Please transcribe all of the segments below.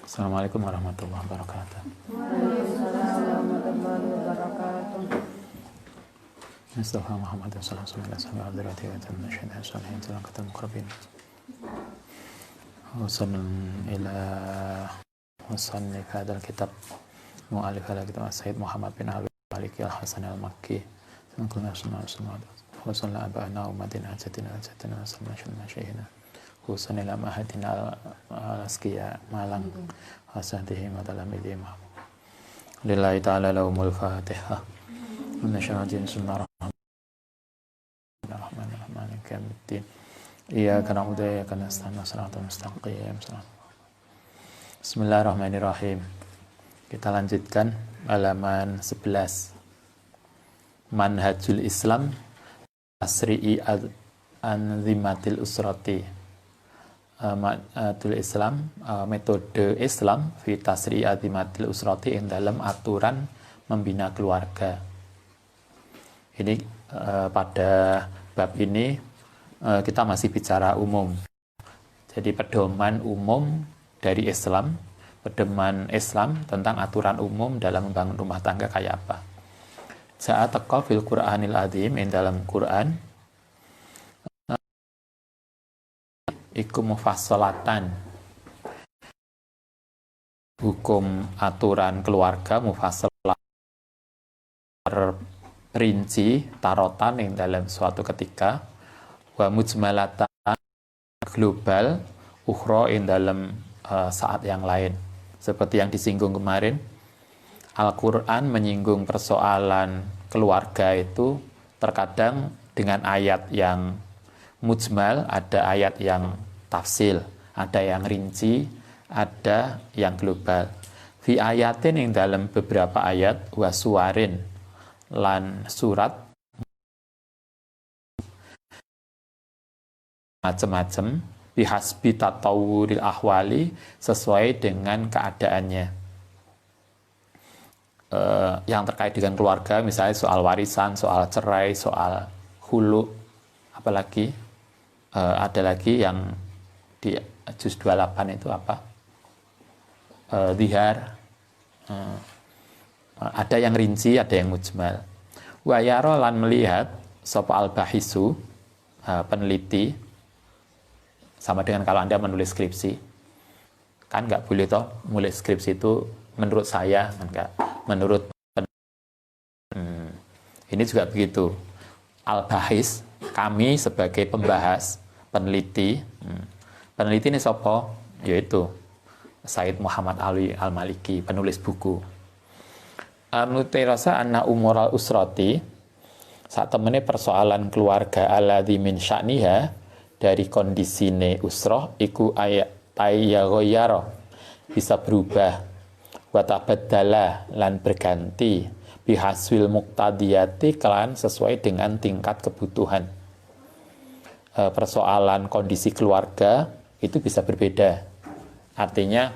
Assalamualaikum warahmatullahi wabarakatuh. Waalaikumsalam warahmatullahi wabarakatuh. Mustafa Muhammad sallallahu alaihi wasallam hadrati wa tanashhadu salihin tilakatul muqarrabin. Wasallam ila musannif hadzal kitab mu'allif hadzal kitab Sayyid Muhammad bin Abi Maliki Al-Hasan Al-Makki. Wa sallallahu abana umatina ajatina wa sallallahu masyayina. Husan ila mahatina al-asqiya Malang wa sahdihi wa talamidhi ma. Lillahi ta'ala lahumul fatihah. Nasya'ajin sunnah rahmanirrahim kamiddin. Iyyaka na'budu wa iyyaka nasta'in shiratal mustaqim. Bismillahirrahmanirrahim. Kita lanjutkan halaman 11. Manhajul Islam Asri'i Anzimatil Usrati. Manhajul Islam, metode Islam fi tasri'i anzimatil usrati yang dalam aturan membina keluarga. Ini pada bab ini kita masih bicara umum. Jadi pedoman umum dari Islam, pedoman Islam tentang aturan umum dalam membangun rumah tangga kayak apa. Saat taqal fil Qur'anil Azim yang dalam Quran iku mufassalatan, hukum aturan keluarga mufassalat rinci tarotan yang dalam suatu ketika, wa mujmalatan global ukhra yang dalam saat yang lain. Seperti yang disinggung kemarin, Al-Quran menyinggung persoalan keluarga itu terkadang dengan ayat yang mujmal, ada ayat yang tafsil, ada yang rinci, ada yang global. Fi ayatin yang dalam beberapa ayat, wa suwarin lan surat macam-macam, bihasbi tatawuril ahwali, sesuai dengan keadaannya. Yang terkait dengan keluarga, misalnya soal warisan, soal cerai, soal hulu, apalagi ada lagi yang di juz 28 itu apa? Zihar. Ada yang rinci, ada yang mujmal. Wa yara lan melihat sapa al-bahisu, peneliti, sama dengan kalau Anda menulis skripsi. Kan nggak boleh toh menulis skripsi itu menurut saya, enggak. Menurut ini juga begitu. Al-bahis, kami sebagai pembahas, peneliti. Peneliti ini siapa? Yaitu Sayyid Muhammad Ali Al-Maliki, penulis buku. Menurut rasa anna umural usrati, saat temennya persoalan keluarga alladzi min sya'niha, dari kondisine usroh iku ayat tayyaghayara, bisa berubah, wa tabaddala lan berganti, bihaswil muqtadiyati kelan sesuai dengan tingkat kebutuhan. Persoalan kondisi keluarga itu bisa berbeda. Artinya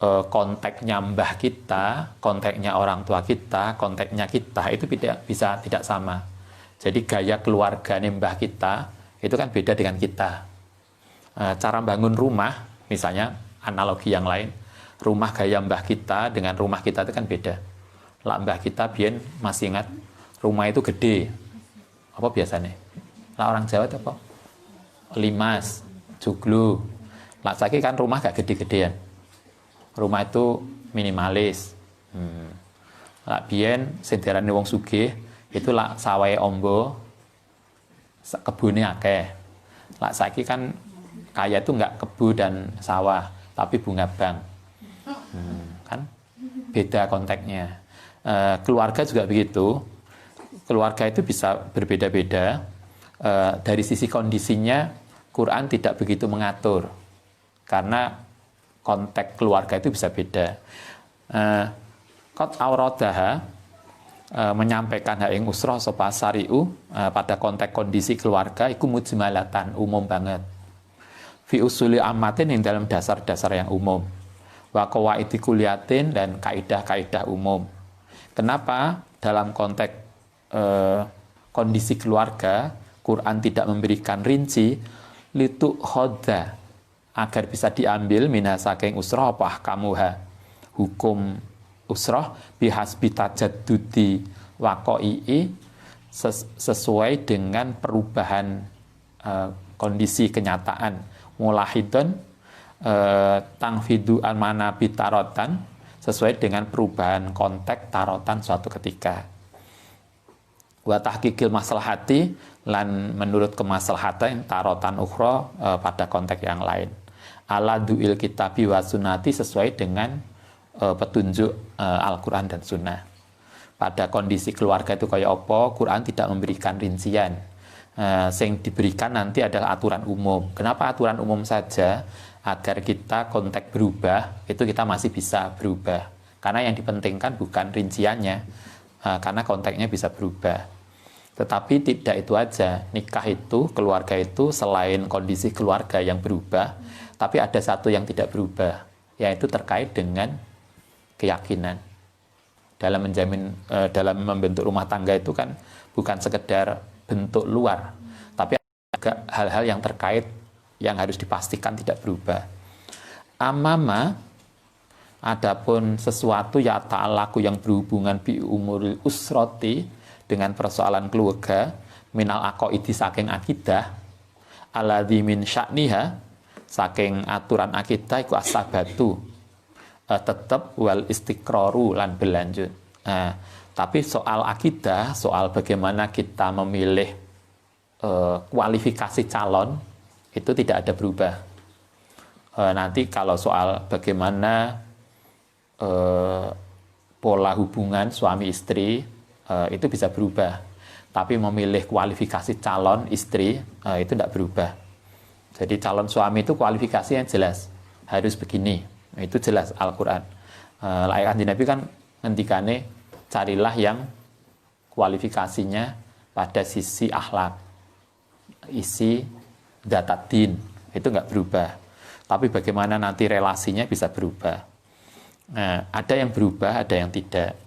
konteksnya mbah kita, konteksnya orang tua kita, konteksnya kita itu bisa tidak sama. Jadi gaya keluarga mbah kita itu kan beda dengan kita. Cara bangun rumah, misalnya analogi yang lain, rumah gaya mbah kita dengan rumah kita itu kan beda. Lah mbah kita biyen masih ingat rumah itu gede. Apa biasanya? Lah orang Jawa itu apa? Limas, joglo. Lah saiki kan rumah gak gede-gedean. Rumah itu minimalis. Lah biyen sing diarani wong sugih itu lah sawahe ombo, kebune akeh. Lah saiki kan kaya itu enggak kebu dan sawah, tapi bunga bank. Kan beda konteksnya. Keluarga juga begitu. Keluarga itu bisa berbeda-beda. Dari sisi kondisinya, Quran tidak begitu mengatur. Karena konteks keluarga itu bisa beda. Qad auradaha, menyampaikan hak ing usrah sapa syari'u, pada konteks kondisi keluarga iku mujmalatan, umum banget. Fi usuli ammatin, yang dalam dasar-dasar yang umum. Wa qawaidi kuliyatin, dan kaidah-kaidah umum. Kenapa dalam konteks kondisi keluarga Quran tidak memberikan rinci? Litu khoda, agar bisa diambil minha saking usroh apa kamuha hukum usroh bihasbi tajaddudi waqa'i sesuai dengan perubahan kondisi kenyataan mulahidun tangfidu almana bitarotan sesuai dengan perubahan konteks tarotan suatu ketika wa tahqiqil maslahati lan menurut kemaslahatan tarotan ukhra pada konteks yang lain ala du'il kitabi wa sunnati sesuai dengan petunjuk Al-Quran dan Sunnah. Pada kondisi keluarga itu kayak apa, Quran tidak memberikan rincian. Yang diberikan nanti adalah aturan umum. Kenapa aturan umum saja? Agar kita konteks berubah, itu kita masih bisa berubah. Karena yang dipentingkan bukan rinciannya, karena konteksnya bisa berubah. Tetapi tidak itu aja, nikah itu, keluarga itu selain kondisi keluarga yang berubah, tapi ada satu yang tidak berubah, yaitu terkait dengan keyakinan. Dalam membentuk rumah tangga itu kan bukan sekedar bentuk luar, tapi ada hal-hal yang terkait yang harus dipastikan tidak berubah. Amama, adapun sesuatu ya ta'alaku yang berhubungan bi umuril usroti dengan persoalan keluarga, minal aqaidi saking akidah, alladzi min sya'niha saking aturan akidah iku asabatu tetap wal istiqraru lan berlanjut. Tapi soal akidah, soal bagaimana kita memilih kualifikasi calon itu tidak ada berubah. Nanti kalau soal bagaimana pola hubungan suami istri itu bisa berubah. Tapi memilih kualifikasi calon istri itu tidak berubah. Jadi calon suami itu kualifikasinya jelas harus begini. Itu jelas Al-Quran. Kanjeng Nabi kan ngendikane carilah yang kualifikasinya pada sisi akhlak, isi datadin, itu nggak berubah. Tapi bagaimana nanti relasinya bisa berubah. Nah, ada yang berubah, ada yang tidak.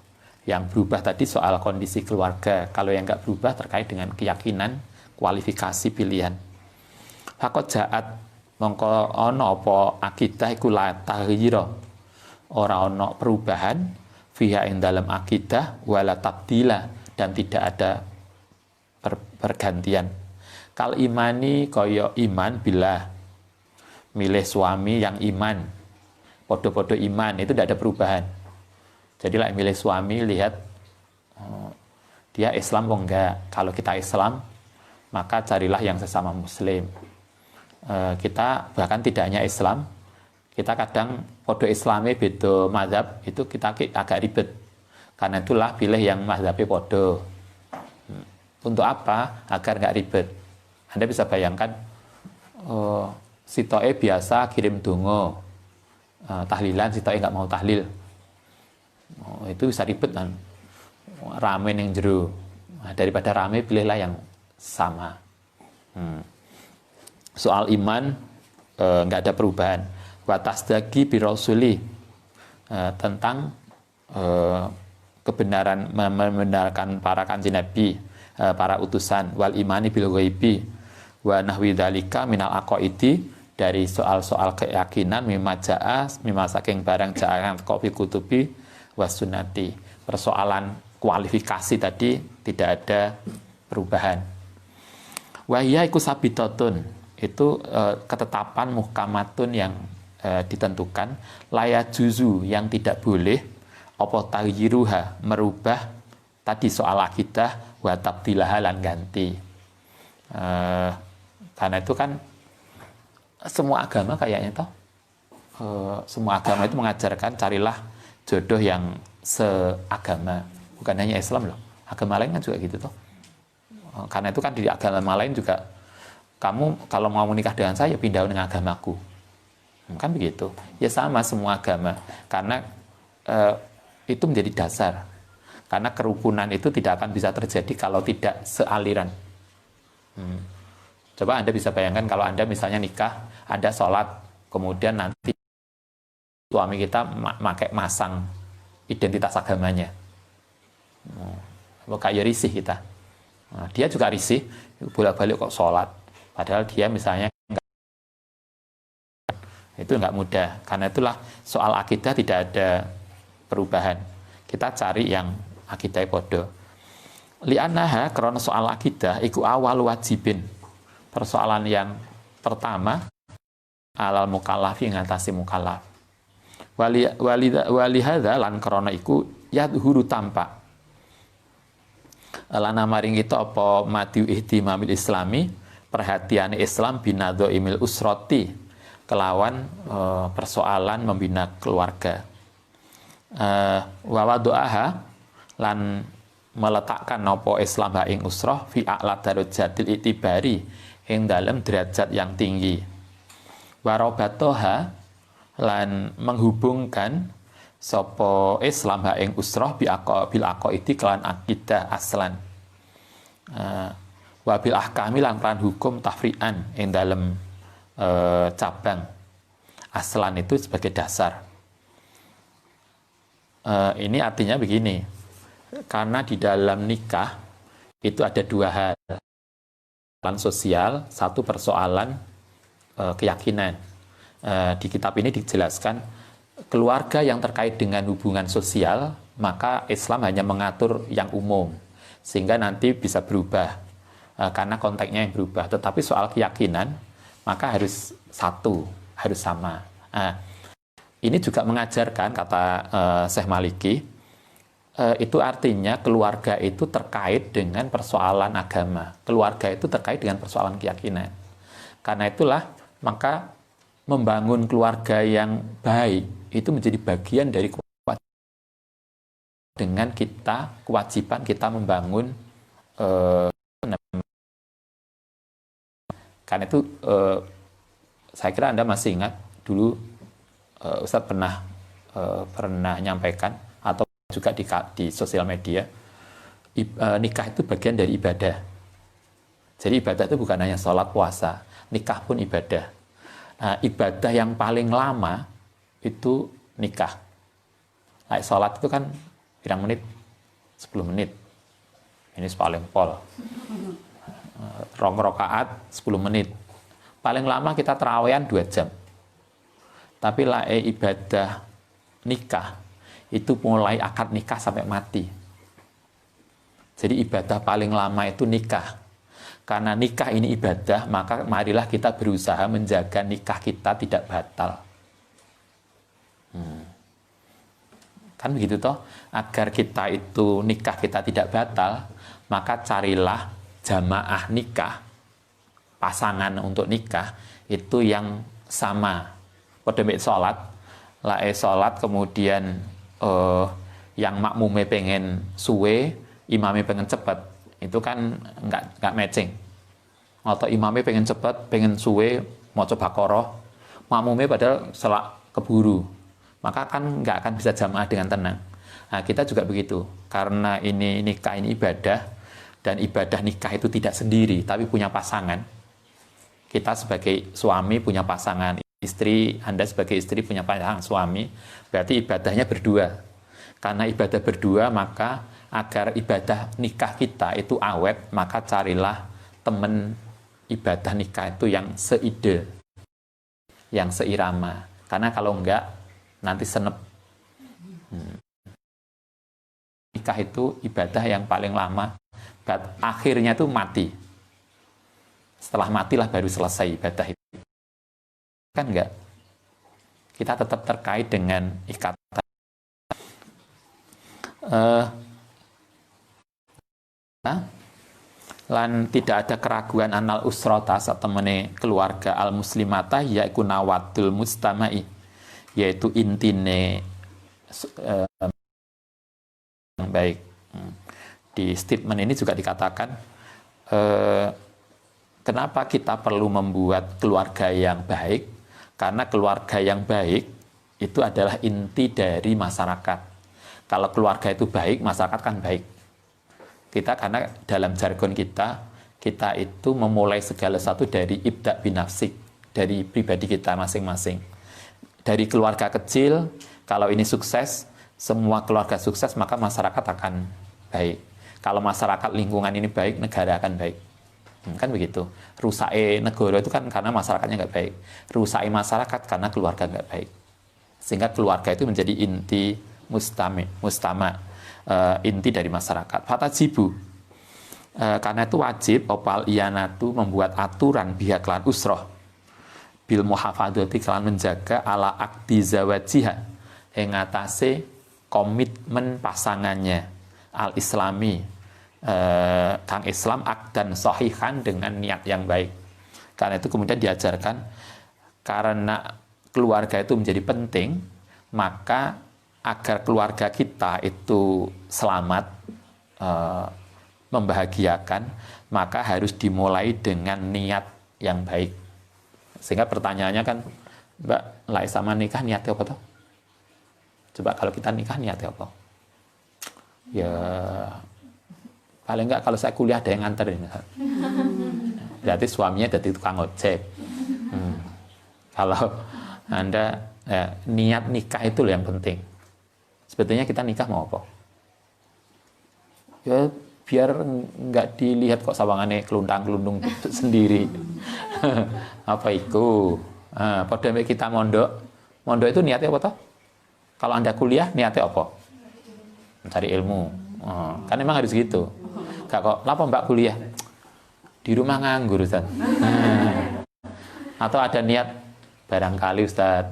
Yang berubah tadi soal kondisi keluarga. Kalau yang nggak berubah terkait dengan keyakinan, kualifikasi pilihan. Hakot jaat mongko ono apa akidah iku la taghyira ora ono perubahan fiha ing dalam akidah wala tabdila dan tidak ada pergantian kal imani kaya iman bila milih suami yang iman podo-podo iman itu tidak ada perubahan. Jadi lah milih suami lihat dia Islam atau enggak. Kalau kita Islam maka carilah yang sesama muslim. Kita bahkan tidak hanya Islam, kita kadang podo Islami beda mazhab itu kita agak ribet. Karena itulah pilih yang mazhabnya podo. Untuk apa? Agar nggak ribet. Anda bisa bayangkan sitoe biasa kirim dongo tahlilan, sitoe nggak mau tahlil, itu bisa ribet kan, rame yang jeru. Daripada rame pilihlah yang sama. Soal iman nggak ada perubahan. Watas dagi birosuli tentang kebenaran membenarkan para kanjeng Nabi, para utusan, wal imani bil ghaibi wa nahwi dzalika minal aqaidi dari soal-soal keyakinan mimma saking barang ja'an kopi kutubi was sunnati. Persoalan kualifikasi tadi tidak ada perubahan. Wa hiya iku sabitatun itu ketetapan muhkamatun yang ditentukan laya juzu yang tidak boleh apa taghyiruha merubah tadi soal akidah wa tabdilaha lan ganti. Karena itu kan semua agama kayaknya toh semua agama itu mengajarkan carilah jodoh yang seagama, bukan hanya Islam loh, agama lain kan juga gitu toh. Karena itu kan di agama lain juga kamu kalau mau menikah dengan saya pindah dengan agamaku, kan begitu ya. Sama semua agama, karena itu menjadi dasar, karena kerukunan itu tidak akan bisa terjadi kalau tidak sealiran. Coba Anda bisa bayangkan kalau Anda misalnya nikah, Anda sholat, kemudian nanti suami kita pakai masang identitas agamanya, kayak risih kita. Dia juga risih, bolak-balik kok sholat, padahal dia misalnya Itu nggak mudah. Karena itulah soal akidah tidak ada perubahan. Kita cari yang akidah podo. Li'annaha karena soal akidah iku awal wajibin. Persoalan yang pertama alal mukallafi ngatasi mukallaf. Walihada lan karena iku yadhuru tampak. Lana maring itu apa madiu ihtimamil islami perhatian Islam binado imil usroti kelawan persoalan membina keluarga. Wa doaha lan meletakkan nopo Islam ha ing usroh fi a'la darajatil itibari ing dalam derajat yang tinggi. Warobatoha lan menghubungkan sopo Islam ha ing usroh bil aqaidi kelan akidah aslan. Wabil ahkami lan kelan hukum tafri'an ing dalam cabang. Aslan itu sebagai dasar. Ini artinya begini, karena di dalam nikah itu ada dua hal, persoalan sosial, satu persoalan keyakinan. Di kitab ini dijelaskan keluarga yang terkait dengan hubungan sosial, maka Islam hanya mengatur yang umum, sehingga nanti bisa berubah karena konteksnya yang berubah. Tetapi soal keyakinan, maka harus satu, harus sama. Ini juga mengajarkan, kata Syekh Maliki, itu artinya keluarga itu terkait dengan persoalan agama. Keluarga itu terkait dengan persoalan keyakinan. Karena itulah, maka membangun keluarga yang baik itu menjadi bagian dari dengan kewajiban kita membangun karena itu saya kira Anda masih ingat dulu Ustadz pernah nyampaikan atau juga di sosial media, nikah itu bagian dari ibadah. Jadi ibadah itu bukan hanya sholat puasa, nikah pun ibadah. Nah, ibadah yang paling lama itu nikah. Nah, sholat itu kan pirang menit? 10 menit. Ini paling pol. Rong rakaat 10 menit. Paling lama kita terawehan 2 jam. Tapi ibadah nikah itu mulai akad nikah sampai mati. Jadi ibadah paling lama itu nikah. Karena nikah ini ibadah, maka marilah kita berusaha menjaga nikah kita tidak batal. Kan begitu toh? Agar kita itu nikah kita tidak batal, maka carilah jamaah nikah, pasangan untuk nikah itu yang sama. Pada mbek sholat, sholat kemudian yang makmumnya pengen suwe, imamnya pengen cepat, itu kan nggak matching. Atau imamnya pengen cepat, pengen suwe, mau coba koroh, makmumnya padahal selak keburu, maka kan nggak akan bisa jamaah dengan tenang. Nah, kita juga begitu, karena ini nikah ini ibadah, dan ibadah nikah itu tidak sendiri, tapi punya pasangan. Kita sebagai suami punya pasangan istri, Anda sebagai istri punya pasangan suami, berarti ibadahnya berdua. Karena ibadah berdua, maka agar ibadah nikah kita itu awet, maka carilah teman ibadah nikah itu yang seide, yang seirama. Karena kalau enggak, nanti senep. Nikah itu ibadah yang paling lama, akhirnya itu mati. Setelah matilah baru selesai ibadah itu. Kan enggak? Kita tetap terkait dengan ikatan. Lan tidak ada keraguan anal usrota satemene keluarga al muslimata yaiku nawadul mustamai, yaitu intine baik. Di statement ini juga dikatakan kenapa kita perlu membuat keluarga yang baik, karena keluarga yang baik itu adalah inti dari masyarakat. Kalau keluarga itu baik, masyarakat kan baik. Kita karena dalam jargon kita itu memulai segala sesuatu dari ibda binafsik, dari pribadi kita masing-masing. Dari keluarga kecil, kalau ini sukses, semua keluarga sukses, maka masyarakat akan baik. Kalau masyarakat lingkungan ini baik, negara akan baik. Kan begitu. Rusake negara itu kan karena masyarakatnya nggak baik. Rusake masyarakat karena keluarga nggak baik. Sehingga keluarga itu menjadi inti mustama, inti dari masyarakat. Fatajibu, karena itu wajib opal iyanatu membuat aturan biha kelan usroh bil muhafadzati kelan menjaga ala akdi zawajiha yang ngatasi komitmen pasangannya al islami, kang Islam akdan sahihan dengan niat yang baik. Karena itu kemudian diajarkan, karena keluarga itu menjadi penting, maka agar keluarga kita itu selamat, membahagiakan, maka harus dimulai dengan niat yang baik. Sehingga pertanyaannya kan, Mbak, lai sama nikah niatnya apa toh? Coba kalau kita nikah niatnya apa? Ya paling enggak kalau saya kuliah ada yang nganterin. Berarti suaminya jadi tukang ojek. Kalau Anda niat nikah itu yang penting. Sebetulnya kita nikah mau apa? Ya biar nggak dilihat kok sawangannya kelundang-kelundung sendiri. Apa itu? Pada kita mondok itu niatnya apa toh? Kalau Anda kuliah niatnya apa? Mencari ilmu. Kan memang harus gitu. Gak kok, apa Mbak kuliah? Di rumah nganggur Ustaz. Atau ada niat barangkali Ustaz,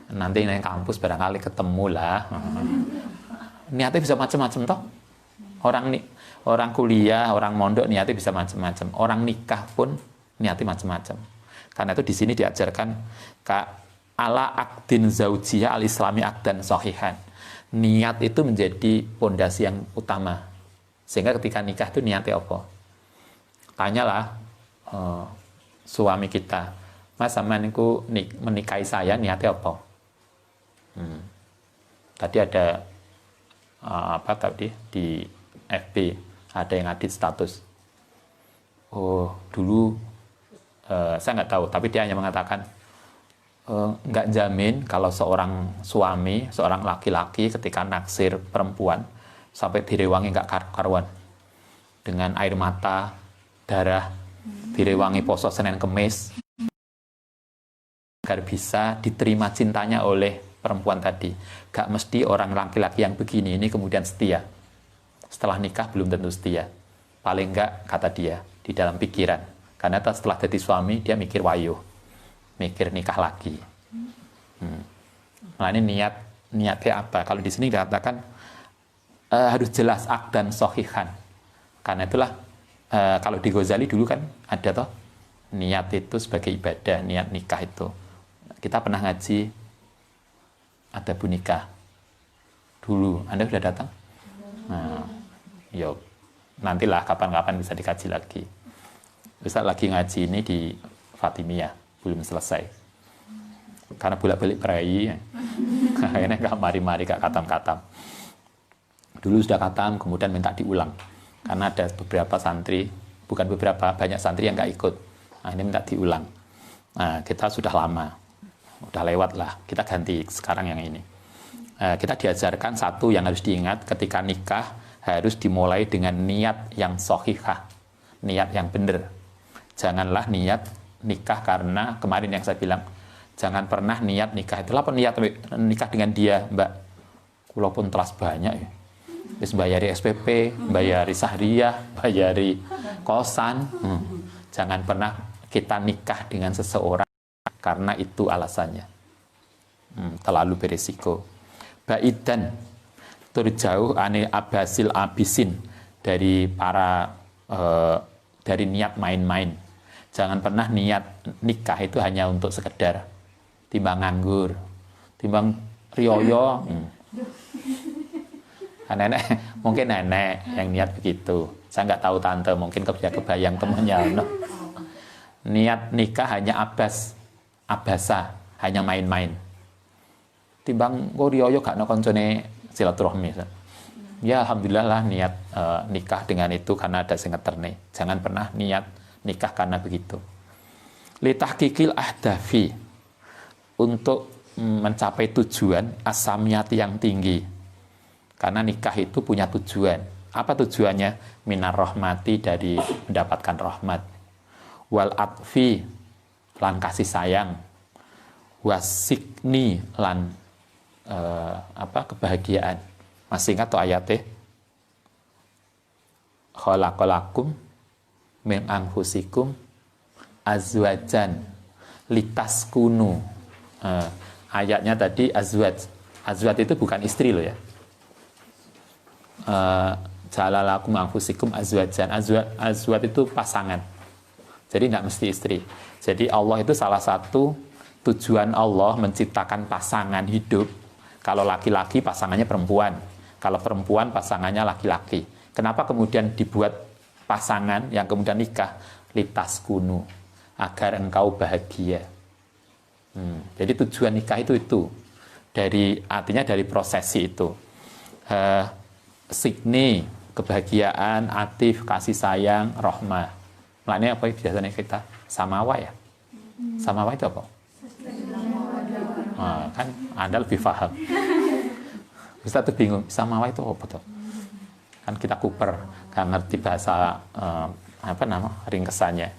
nanti di kampus barangkali ketemu lah. Niatnya bisa macam-macam toh. Orang kuliah, orang mondok niatnya bisa macam-macam. Orang nikah pun niatnya macam-macam. Karena itu di sini diajarkan ala akdin zaujiyah al islami akdan sahihan. Niat itu menjadi pondasi yang utama. Sehingga ketika nikah itu niatnya apa? Tanyalah suami kita, Mas sampean niku menikahi saya niatnya apa? Tadi ada apa tadi di FB ada yang ngedit status. Oh dulu saya nggak tahu, tapi dia hanya mengatakan nggak jamin kalau seorang suami, seorang laki-laki ketika naksir perempuan sampai direwangi nggak karuan dengan air mata, darah, direwangi poso Senin Kemis agar bisa diterima cintanya oleh perempuan tadi. Gak mesti orang laki-laki yang begini ini kemudian setia. Setelah nikah belum tentu setia. Paling enggak, kata dia, di dalam pikiran. Karena setelah jadi suami, dia mikir wayo. Mikir nikah lagi. Nah ini niatnya apa? Kalau di sini dikatakan harus jelas akdan sohihan. Karena itulah kalau di Ghazali dulu kan ada toh niat itu sebagai ibadah, niat nikah itu. Kita pernah ngaji ada nikah dulu. Anda sudah datang? Nah, yuk nantilah kapan-kapan bisa dikaji lagi. Bisa lagi ngaji ini di Fatimiyah, belum selesai. Karena bolak-balik berai, akhirnya gak mari-mari gak katam-katam. Dulu sudah katam, kemudian minta diulang. Karena ada beberapa santri, bukan beberapa, banyak santri yang gak ikut. Nah, ini minta diulang. Nah, kita sudah lama, udah lewat lah, kita ganti sekarang yang ini. Kita diajarkan satu yang harus diingat ketika nikah, harus dimulai dengan niat yang sohihah, niat yang benar. Janganlah niat nikah karena kemarin yang saya bilang, jangan pernah niat nikah. Itulah niat nikah dengan dia, Mbak. Walaupun telas banyak ya. Terus bayari SPP, bayari sahriyah, bayari kosan. Jangan pernah kita nikah dengan seseorang karena itu alasannya. Terlalu berisiko. Baidan terjauh anil abasil abisin dari para dari niat main-main. Jangan pernah niat nikah itu hanya untuk sekedar timbang nganggur, timbang rioyo. Nenek, mungkin nenek yang niat begitu. Saya nggak tahu tante, mungkin kebayang temannya. No. Niat nikah hanya abasa, hanya main-main. Timbang rioyo gak no koncone silaturahmi. Ya alhamdulillah lah niat nikah dengan itu karena ada sing ngeterne. Jangan pernah niat nikah karena begitu. Litahqiqil ahdafi, untuk mencapai tujuan asamiyati yang tinggi. Karena nikah itu punya tujuan. Apa tujuannya? Minar rahmati, dari mendapatkan rahmat. Wal atfi, lan kasih sayang. Wasikni, lan kebahagiaan. Masih ingat tuh ayatnya? Khalaqalakum min anfusikum azwajan litaskunu. Ayatnya tadi azwaj. Azwaj itu bukan istri loh ya. Jalalakum anfusikum azwajan. Azwaj itu pasangan. Jadi nggak mesti istri. Jadi Allah itu salah satu tujuan Allah menciptakan pasangan hidup. Kalau laki-laki pasangannya perempuan. Kalau perempuan pasangannya laki-laki. Kenapa kemudian dibuat pasangan yang kemudian nikah? Litaskunu, agar engkau bahagia. Jadi tujuan nikah itu artinya dari prosesi itu. Signi, kebahagiaan, atif, kasih sayang, rahmah. Maknanya apa biasanya kita? Samawa ya? Samawa itu apa? Kan Anda lebih paham. Ustaz tuh bingung, samawa itu apa tuh? Kan kita kuper, gak ngerti bahasa ringkesannya.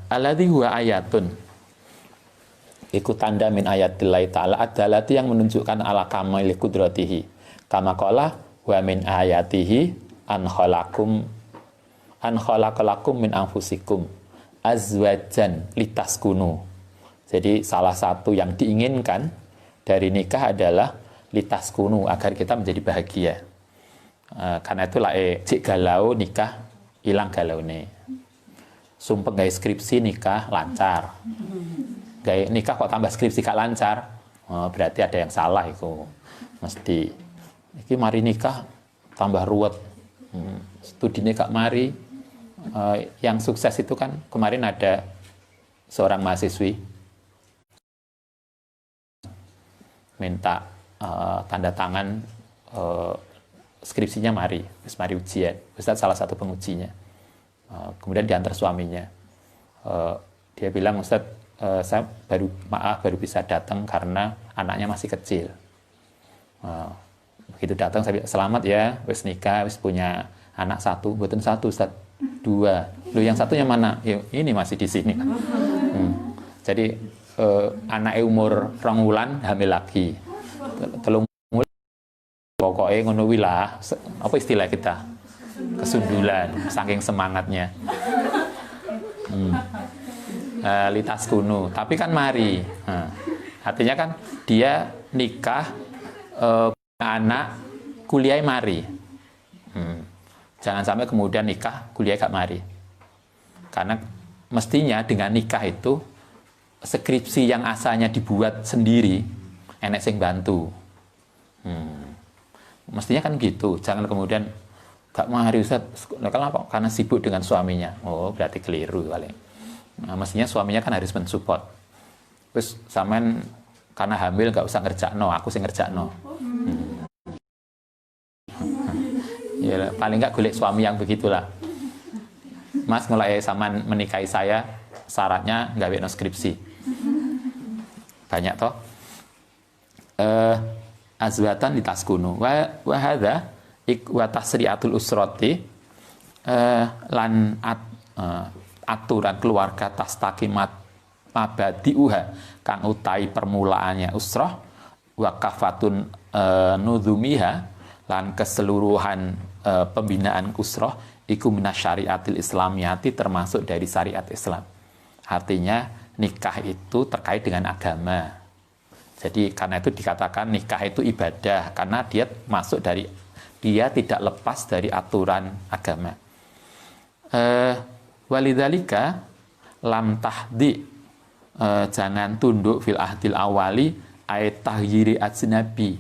Alladzi huwa ayatun, ikut tanda min ayatillahi ta'ala, adalati yang menunjukkan ala kamali kudratihi. Kama qala wa min ayatihi an khalaqalakum min anfusikum azwajan litaskunu. Jadi salah satu yang diinginkan dari nikah adalah litaskunu, agar kita menjadi bahagia. Karena itu cik galau nikah hilang galau nih. Sumpah gaya skripsi nikah lancar. Gaya nikah kok tambah skripsi gak lancar, berarti ada yang salah itu. Mesti. Iki mari nikah tambah ruwet. Studinya gak mari. Yang sukses itu kan kemarin ada seorang mahasiswi minta tanda tangan skripsinya mari ujian. Ustaz salah satu pengujinya. Kemudian diantar suaminya. Dia bilang, Ustaz, saya baru bisa datang karena anaknya masih kecil. Begitu datang saya bilang, selamat ya, wis nikah, wis punya anak satu, buatan satu, Ustaz, 2. Lu yang satunya mana? Ya, ini masih di sini. Jadi anaknya umur 2 bulan hamil lagi. Telung pokoknya ngono wilah, apa istilah kita? Kesundulan, saking semangatnya. Litas kuno, tapi kan mari. Artinya kan dia nikah, anak, kuliah mari. Jangan sampai kemudian nikah, kuliah gak mari. Karena mestinya dengan nikah itu, skripsi yang asalnya dibuat sendiri, enek sing bantu. Mestinya kan gitu, jangan kemudian gak mari Ustaz, kenapa? Karena sibuk dengan suaminya. Oh, berarti keliru kali. Nah, mestinya suaminya kan harus mensupport. Terus sampean karena hamil gak usah ngerjakno, aku sing ngerjakno. Ya, paling gak golek suami yang begitulah. Mas, mulai sampean menikahi saya, syaratnya gawe no skripsi. Banyak toh. Azwatan litaskunu wa hadza wa tasriatul usrati lan aturan keluarga tastaqimat mabadiuha kang utai permulaannya usrah wa kafatun nudzumiha lan keseluruhan pembinaan usrah iku minasyariatil islamiyati, termasuk dari syariat Islam. Artinya nikah itu terkait dengan agama. Jadi karena itu dikatakan nikah itu ibadah, karena dia tidak lepas dari aturan agama. Walidzalika lam tahdi, jangan tunduk fil ahdil awali ayat tahyiri ajnabi.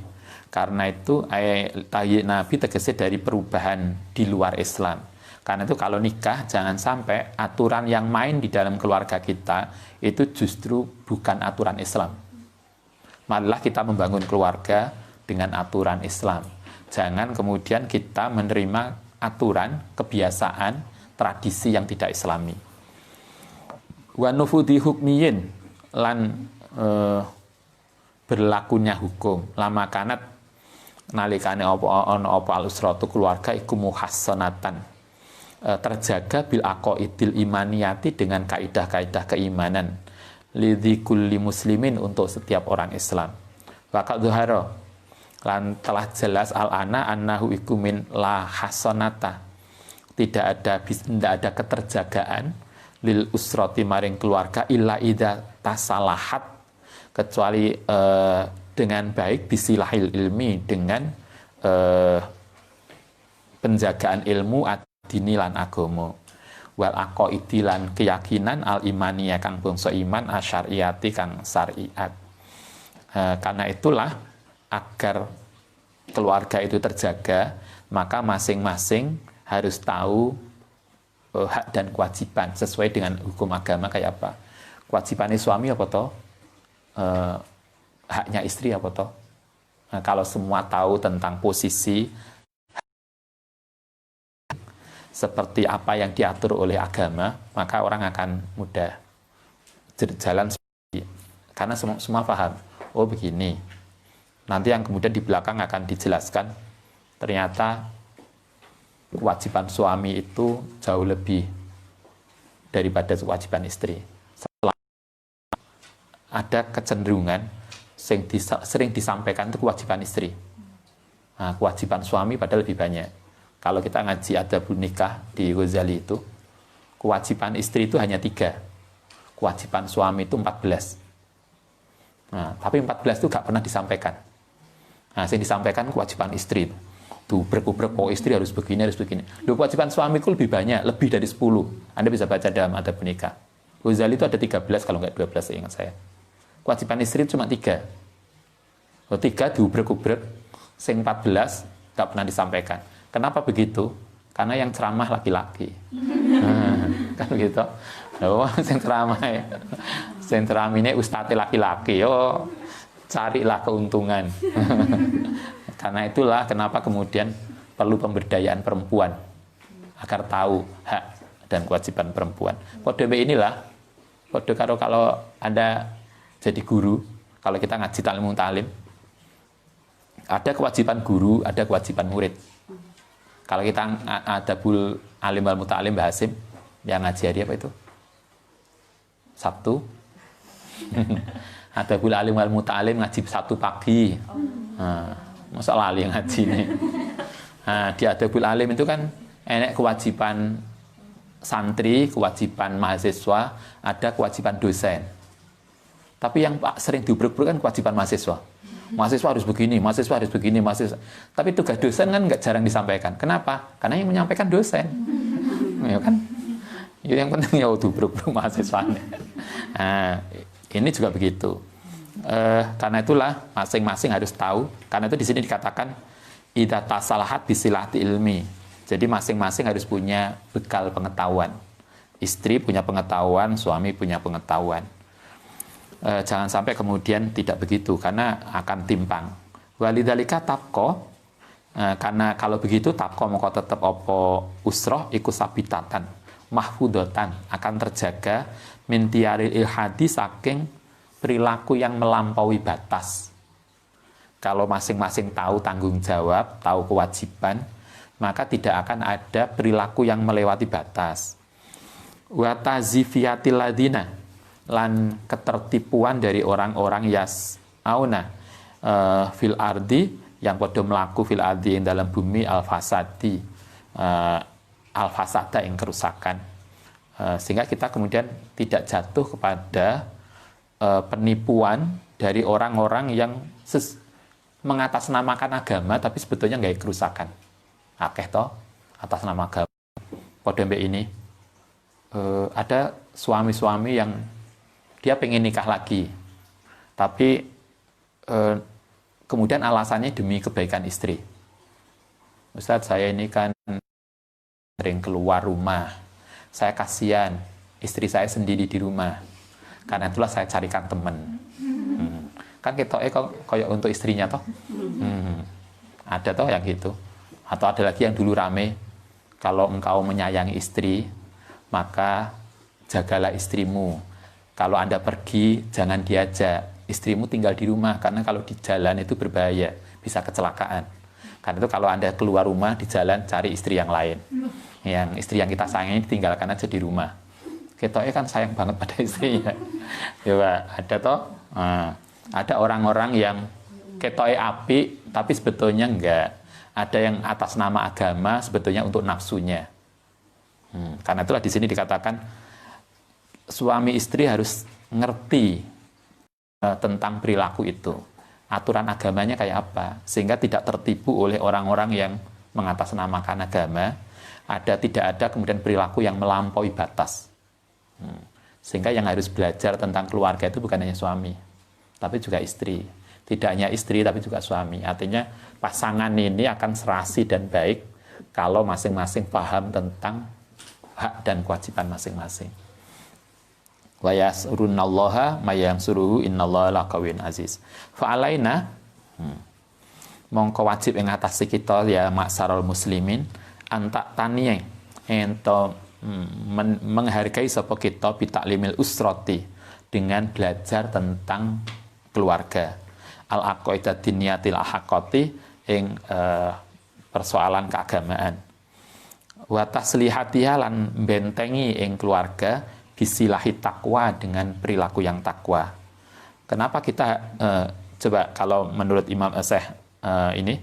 Karena itu ayat tahyir nabi tegese dari perubahan di luar Islam. Karena itu kalau nikah jangan sampai aturan yang main di dalam keluarga kita itu justru bukan aturan Islam. Marilah kita membangun keluarga dengan aturan Islam. Jangan kemudian kita menerima aturan, kebiasaan, tradisi yang tidak Islami. Wa nufudi hukmiyin, lan berlakunya hukum. Lama kanat nalikane apa al-usratu keluarga iku muhassanatan, terjaga bil aqaidil imaniyati dengan kaidah-kaidah keimanan, lidzi kulli muslimin untuk setiap orang Islam. Waqad dhuhara lan telah jelas al-ana annahu iku min la hasanata, tidak ada keterjagaan lil usrati maring keluarga illa idza tasalahat, kecuali dengan baik bisilahil ilmi, dengan penjagaan ilmu adini lan agama, wal aqaidi lan keyakinan al imaniyah kang bangsa iman asyariyati kang syariat. Karena itulah agar keluarga itu terjaga, maka masing-masing harus tahu hak dan kewajiban sesuai dengan hukum agama kayak apa. Kewajibannya suami apa toh? Haknya istri apa toh? Nah, kalau semua tahu tentang posisi seperti apa yang diatur oleh agama, maka orang akan mudah jalan karena semua paham. Oh begini. Nanti yang kemudian di belakang akan dijelaskan ternyata kewajiban suami itu jauh lebih daripada kewajiban istri. Ada kecenderungan sering disampaikan itu kewajiban istri. Nah, kewajiban suami padahal lebih banyak. Kalau kita ngaji adabun nikah di Ghazali itu, kewajiban istri itu hanya 3. Kewajiban suami itu 14. Nah, tapi 14 itu gak pernah disampaikan. Nah, yang disampaikan kewajiban istri itu. Tuh berkubrek, oh istri harus begini, harus begini. Loh, kewajiban suamiku lebih banyak, lebih dari 10. Anda bisa baca dalam adabun nikah. Ghazali itu ada 13 kalau nggak 12, seingat saya. Kewajiban istri cuma 3. Oh, 3 diubrek-ubrek, sing 14 nggak pernah disampaikan. Kenapa begitu? Karena yang ceramah laki-laki. Kan gitu. Oh, sing ceramah ya. Sing ceramah ini ustadz laki-laki. Oh, carilah keuntungan. Karena itulah kenapa kemudian perlu pemberdayaan perempuan agar tahu hak dan kewajiban perempuan. Kode inilah, kode kalau Anda jadi guru, kalau kita ngaji ta'lim ta'lim, ada kewajiban guru, ada kewajiban murid. Kalau kita adabul alim wal muta'alim Bahasim, yang ngaji hari apa itu? Sabtu. Adabul alim wal muta'alim ngaji Sabtu pagi. Masa lali ngaji nih. Nah, di adabul alim itu kan enek kewajiban santri, kewajiban mahasiswa, ada kewajiban dosen. Tapi yang sering diubrek-ubrek kan kewajiban mahasiswa. Mahasiswa harus begini, mahasiswa harus begini, mahasiswa. Tapi tugas dosen kan nggak jarang disampaikan. Kenapa? Karena yang menyampaikan dosen. Ya kan? Yang penting ya diubrek-ubrek mahasiswanya. Nah, ini juga begitu. Karena itulah masing-masing harus tahu. Karena itu di sini dikatakan idza tasalahat bisilati ilmi. Jadi masing-masing harus punya bekal pengetahuan. Istri punya pengetahuan, suami punya pengetahuan. Jangan sampai kemudian tidak begitu, karena akan timpang. Walidzalika tabqa, karena kalau begitu tabqa moko tetap opo usroh iku sabitatan mahfudatan, akan terjaga min tiaril ilhadi, saking perilaku yang melampaui batas. Kalau masing-masing tahu tanggung jawab, tahu kewajiban, maka tidak akan ada perilaku yang melewati batas. Wa tazifiyatil ladina, lan ketertipuan dari orang-orang yas'auna fil ardi, yang pada melaku fil ardi yang dalam bumi al-fasadi, al-fasada yang kerusakan, sehingga kita kemudian tidak jatuh kepada penipuan dari orang-orang yang mengatasnamakan agama tapi sebetulnya nggak kerusakan. Akeh toh atas nama agama. Pada mbak ini ada suami-suami yang dia pengen nikah lagi, tapi kemudian alasannya demi kebaikan istri. Ustadz, saya ini kan sering keluar rumah, saya kasihan istri saya sendiri di rumah, karena itulah saya carikan teman. Kan kita kayak untuk istrinya toh, ada toh yang gitu. Atau ada lagi yang dulu rame, kalau engkau menyayangi istri, maka jagalah istrimu. Kalau Anda pergi, jangan diajak. Istrimu tinggal di rumah, karena kalau di jalan itu berbahaya. bisa kecelakaan. Karena itu kalau Anda keluar rumah di jalan cari istri yang lain. Yang istri yang kita sayangi ditinggalkan aja di rumah. Ketoknya kan sayang banget pada istrinya. Ya Pak, ada toh? Nah, ada orang-orang yang ketoknya api tapi sebetulnya enggak. Ada yang atas nama agama sebetulnya untuk nafsunya. Karena itulah di sini dikatakan suami istri harus ngerti tentang perilaku itu. Aturan agamanya kayak apa, sehingga tidak tertipu oleh orang-orang yang mengatasnamakan agama. Tidak ada kemudian perilaku yang melampaui batas. Sehingga yang harus belajar tentang keluarga itu bukan hanya suami, tapi juga istri. Tidak hanya istri, tapi juga suami. Artinya pasangan ini akan serasi dan baik kalau masing-masing paham tentang hak dan kewajiban masing-masing. Wa yas'urunallaha mayang suruhu innallaha laqawiyyun aziz. Fa alaina mongko wajib ing atase kita ya maksarul muslimin antak taniye ento menghargai sapa kita bitaklimil usrati dengan belajar tentang keluarga. Al aqaidah diniyatil ahaqati ing persoalan keagamaan. Wa taslihatiha lan bentengi ing keluarga bisilahi takwa dengan perilaku yang takwa. Kenapa kita coba kalau menurut Imam Syekh ini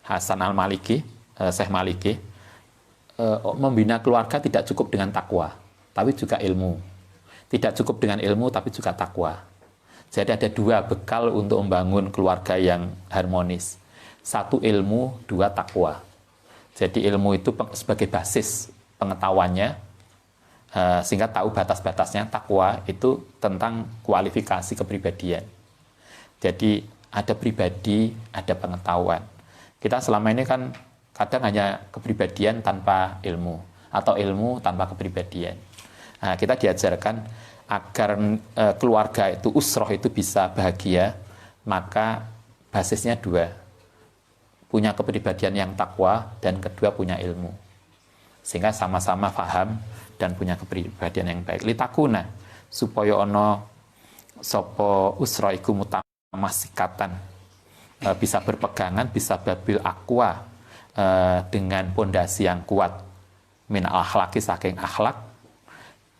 Hasan Al-Maliki, Syekh Maliki, membina keluarga tidak cukup dengan takwa, tapi juga ilmu. Tidak cukup dengan ilmu, tapi juga takwa. Jadi ada dua bekal untuk membangun keluarga yang harmonis. Satu ilmu, dua takwa. Jadi ilmu itu sebagai basis pengetahuannya, sehingga tahu batas-batasnya. Takwa itu tentang kualifikasi kepribadian. Jadi ada pribadi, ada pengetahuan. Kita selama ini kan kadang hanya kepribadian tanpa ilmu, atau ilmu tanpa kepribadian. Nah, kita diajarkan agar keluarga itu, usroh itu bisa bahagia, maka basisnya dua. Punya kepribadian yang takwa, dan kedua punya ilmu. Sehingga sama-sama paham dan punya kepribadian yang baik. Litakuna, supaya ono sopo usra iku mutamasikatan, bisa berpegangan, bisa babil akwa, dengan pondasi yang kuat, min akhlaki saking akhlak,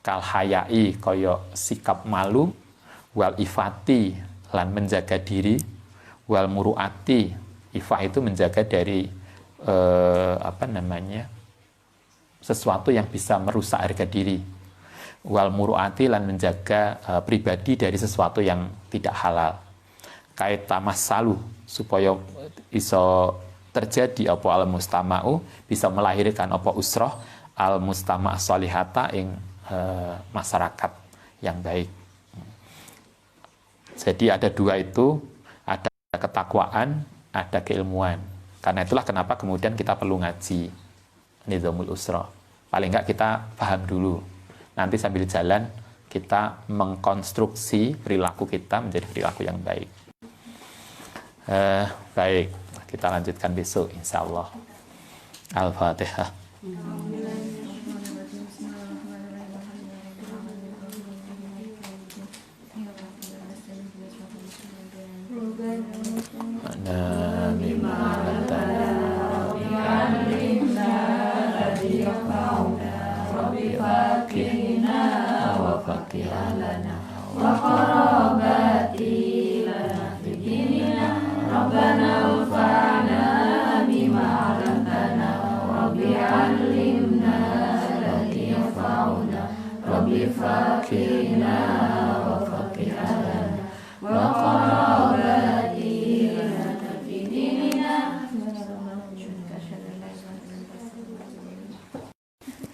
kal hayai koyo sikap malu, wal ifati lan menjaga diri, wal muruati, ifah itu menjaga dari sesuatu yang bisa merusak harga diri, wal muruati lan menjaga pribadi dari sesuatu yang tidak halal. Kait tamassalu, supaya iso terjadi apa al mustama'u, bisa melahirkan apa usroh al mustama' sholihata ing masyarakat yang baik. Jadi ada dua itu, ada ketakwaan, ada keilmuan. Karena itulah kenapa kemudian kita perlu ngaji Nizamul Usra. Paling enggak kita paham dulu. Nanti sambil jalan kita mengkonstruksi perilaku kita menjadi perilaku yang baik. Baik, kita lanjutkan besok insya Allah. Al-Fatihah.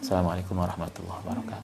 Assalamualaikum warahmatullahi wabarakatuh.